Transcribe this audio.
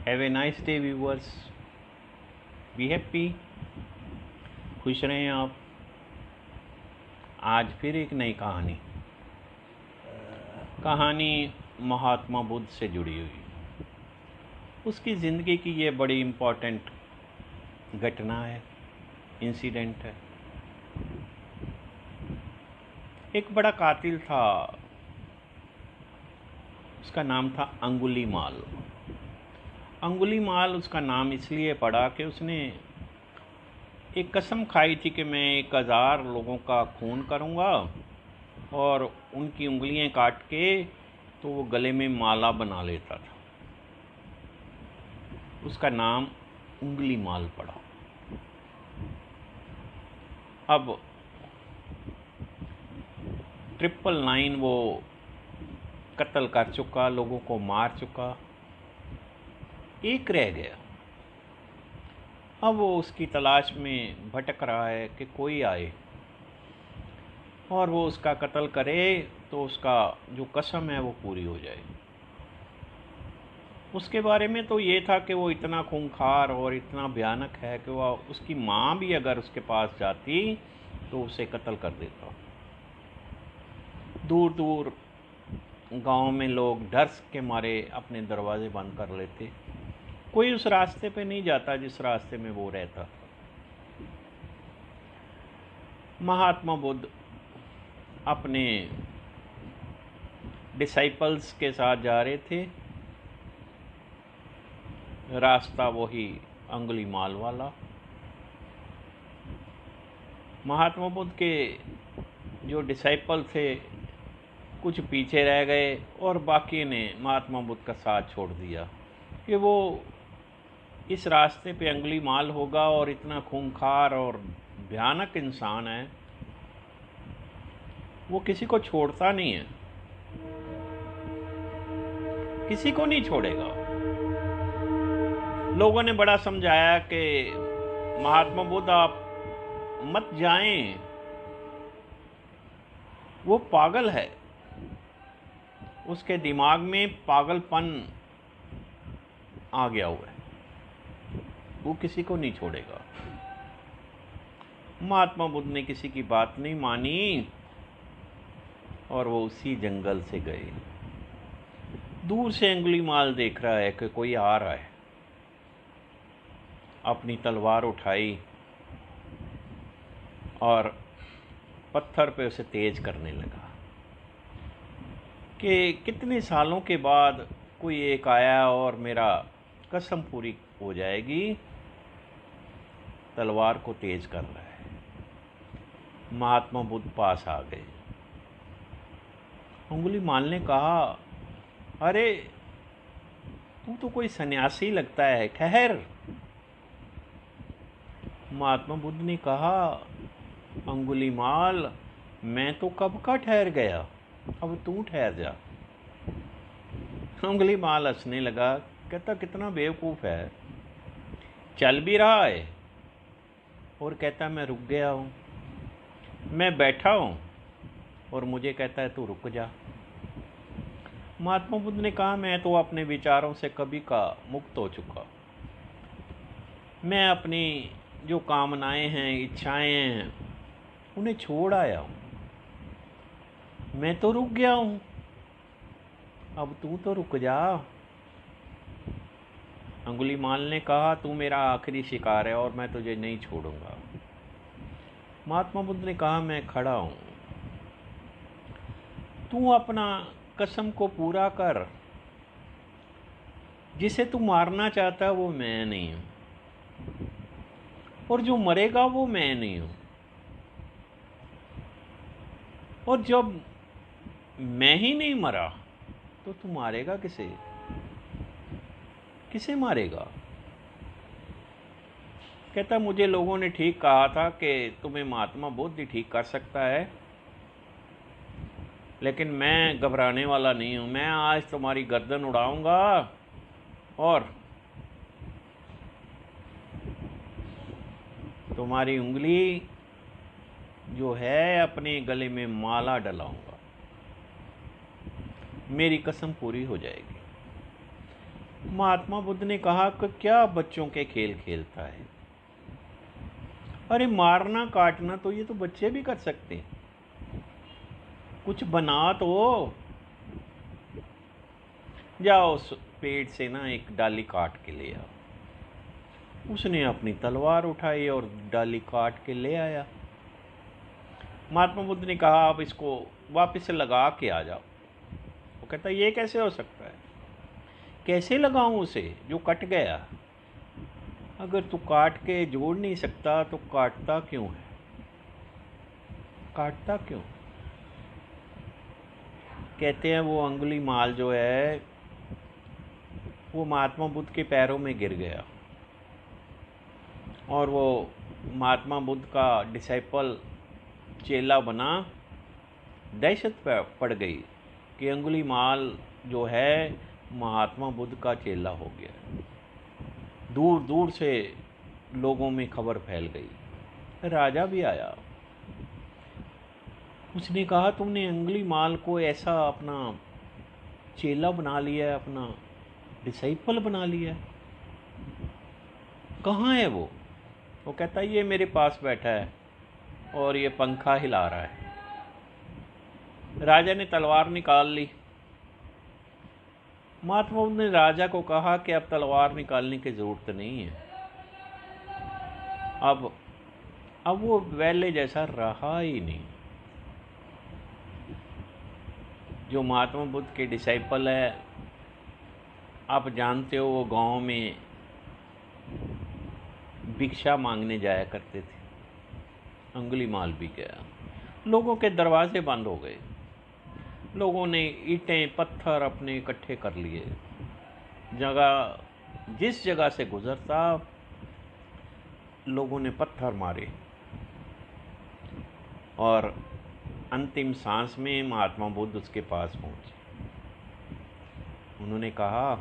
Have a nice day viewers. Be happy, खुश रहें आप। आज फिर एक नई कहानी महात्मा बुद्ध से जुड़ी हुई। उसकी ज़िंदगी की ये बड़ी इम्पोर्टेंट घटना है, इंसिडेंट है। एक बड़ा कातिल था, उसका नाम था अंगुलीमाल। अंगुलीमाल उसका नाम इसलिए पड़ा कि उसने एक कसम खाई थी कि मैं 1000 लोगों का खून करूँगा और उनकी उंगलियां काट के तो वो गले में माला बना लेता था। उसका नाम अंगुलीमाल पड़ा। अब 999 वो कत्ल कर चुका, लोगों को मार चुका, एक रह गया। अब वो उसकी तलाश में भटक रहा है कि कोई आए और वो उसका कत्ल करे तो उसका जो कसम है वो पूरी हो जाए। उसके बारे में तो ये था कि वो इतना खूंखार और इतना भयानक है कि वह उसकी माँ भी अगर उसके पास जाती तो उसे कत्ल कर देता। दूर दूर गांव में लोग डर के मारे अपने दरवाजे बंद कर लेते। कोई उस रास्ते पे नहीं जाता जिस रास्ते में वो रहता था। महात्मा बुद्ध अपने डिसाइपल्स के साथ जा रहे थे। रास्ता वही अंगुलीमाल वाला। महात्मा बुद्ध के जो डिसाइपल थे कुछ पीछे रह गए और बाकी ने महात्मा बुद्ध का साथ छोड़ दिया कि वो इस रास्ते पे अंगुलीमाल होगा और इतना खूंखार और भयानक इंसान है, वो किसी को छोड़ता नहीं है, किसी को नहीं छोड़ेगा। लोगों ने बड़ा समझाया कि महात्मा बुद्ध आप मत जाएं, वो पागल है, उसके दिमाग में पागलपन आ गया हुआ है, वो किसी को नहीं छोड़ेगा। महात्मा बुद्ध ने किसी की बात नहीं मानी और वो उसी जंगल से गए। दूर से अंगुलीमाल देख रहा है कि कोई आ रहा है। अपनी तलवार उठाई और पत्थर पे उसे तेज करने लगा कि कितने सालों के बाद कोई एक आया और मेरा कसम पूरी हो जाएगी। तलवार को तेज कर रहा है। महात्मा बुद्ध पास आ गए। अंगुलीमाल ने कहा, अरे तू तो कोई सन्यासी लगता है, ठहर। महात्मा बुद्ध ने कहा, अंगुलीमाल मैं तो कब का ठहर गया, अब तू ठहर जा। अंगुलीमाल हंसने लगा, कहता कितना बेवकूफ़ है, चल भी रहा है और कहता मैं रुक गया हूँ, मैं बैठा हूँ और मुझे कहता है तू रुक जा। महात्मा बुद्ध ने कहा, मैं तो अपने विचारों से कभी का मुक्त हो चुका। मैं अपनी जो कामनाएं हैं, इच्छाएं हैं, उन्हें छोड़ आया हूँ। मैं तो रुक गया हूँ, अब तू तो रुक जा। अंगुलीमाल ने कहा, तू मेरा आखिरी शिकार है और मैं तुझे नहीं छोड़ूंगा। महात्मा बुद्ध ने कहा, मैं खड़ा हूँ, तू अपना कसम को पूरा कर। जिसे तू मारना चाहता है वो मैं नहीं हूँ और जो मरेगा वो मैं नहीं हूँ। और जब मैं ही नहीं मरा तो तू मारेगा किसे? किसे मारेगा? कहता, मुझे लोगों ने ठीक कहा था कि तुम्हें महात्मा बुद्ध ही ठीक कर सकता है, लेकिन मैं घबराने वाला नहीं हूँ। मैं आज तुम्हारी गर्दन उड़ाऊंगा और तुम्हारी उंगली जो है अपने गले में माला डलाऊंगा, मेरी कसम पूरी हो जाएगी। महात्मा बुद्ध ने कहा कि क्या बच्चों के खेल खेलता है? अरे मारना काटना तो ये तो बच्चे भी कर सकते हैं, कुछ बना तो। जाओ उस पेड़ से ना एक डाली काट के ले आओ। उसने अपनी तलवार उठाई और डाली काट के ले आया। महात्मा बुद्ध ने कहा आप इसको वापस से लगा के आ जाओ। वो कहता ये कैसे हो सकता है? कैसे लगाऊं उसे जो कट गया? अगर तू काट के जोड़ नहीं सकता तो काटता क्यों है? काटता क्यों? कहते हैं वो अंगुली माल जो है वो महात्मा बुद्ध के पैरों में गिर गया और वो महात्मा बुद्ध का डिसाइपल चेला बना। दहशत पड़ गई कि अंगुली माल जो है महात्मा बुद्ध का चेला हो गया। दूर दूर से लोगों में खबर फैल गई। राजा भी आया। उसने कहा तुमने अंगुली माल को ऐसा अपना चेला बना लिया है, अपना डिसाइपल बना लिया है, कहाँ है वो? वो कहता है ये मेरे पास बैठा है और ये पंखा हिला रहा है। राजा ने तलवार निकाल ली। महात्मा बुद्ध ने राजा को कहा कि अब तलवार निकालने की जरूरत नहीं है, अब वो पहले जैसा रहा ही नहीं। जो महात्मा बुद्ध के डिसाइपल है, आप जानते हो वो गांव में भिक्षा मांगने जाया करते थे। अंगुली माल भी गया। लोगों के दरवाजे बंद हो गए। लोगों ने ईंटें पत्थर अपने इकट्ठे कर लिए। जिस जगह से गुजरता लोगों ने पत्थर मारे और अंतिम सांस में महात्मा बुद्ध उसके पास पहुंचे। उन्होंने कहा